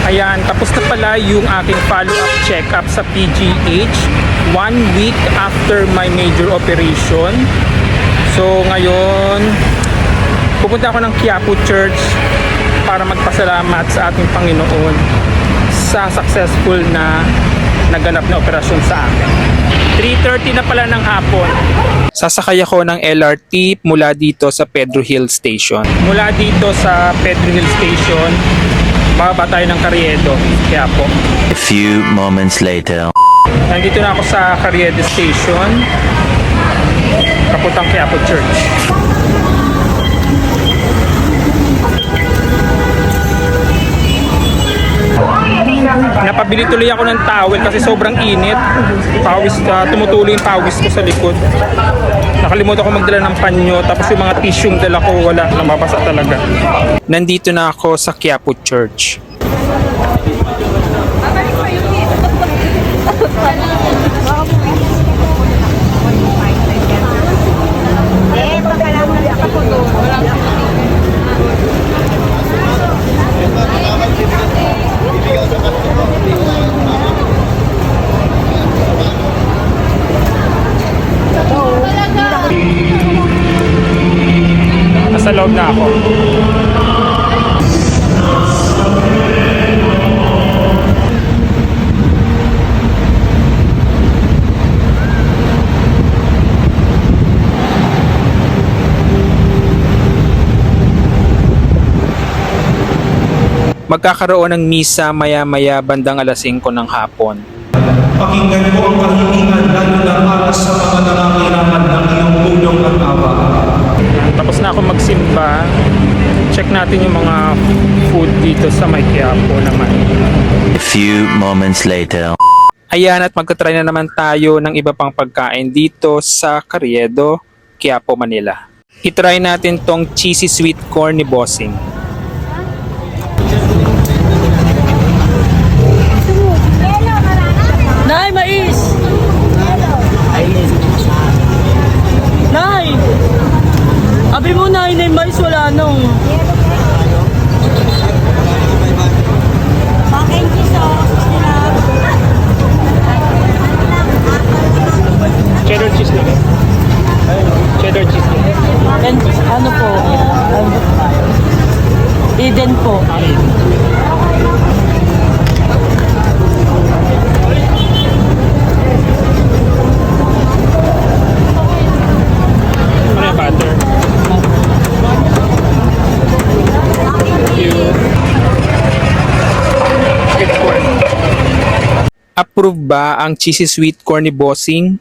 Ayan, tapos na pala yung aking follow-up check-up sa PGH 1 week after my major operation. So ngayon, pupunta ako ng Quiapo Church para magpasalamat sa ating Panginoon sa successful na naganap na operasyon sa akin. 3:30 na pala ng hapon. Sasakay ako ng LRT mula dito sa Pedro Hill Station. Mula dito sa Pedro Hill Station, bababa tayo ng Carriedo, Quiapo. A few moments later. Nandito na ako sa Carriedo Station, papuntang Quiapo Church. Napabili tuloy ako ng towel kasi sobrang init. Tumutuloy yung pawis ko sa likod. Nakalimutan ko magdala ng panyo, tapos yung mga tissue yung dala ko wala, namabasa talaga. Nandito na ako sa Quiapo Church. Nasa loob na ako. Magkakaroon ng misa maya-maya bandang alas 5 ng hapon. Pakinggan mo ang kahilingan lalo na para sa mga nangangailangan ng iyong tulong at awa. Tapos na ako magsimba. Check natin yung mga food dito sa may Quiapo naman. A few moments later. Ayan, at magta-try na naman tayo ng iba pang pagkain dito sa Carriedo, Quiapo, Manila. I-try natin tong cheesy sweet corn ni Bossing. Nay, mais! Nay! Abi mo, Nay, na yung mais wala nung. Cheddar cheese lang. Cheddar cheese lang. And, ano po? Eden po. Ano yung butter? Thank you. Sweet corn. Approve ba ang cheesy sweet corn ni Bossing?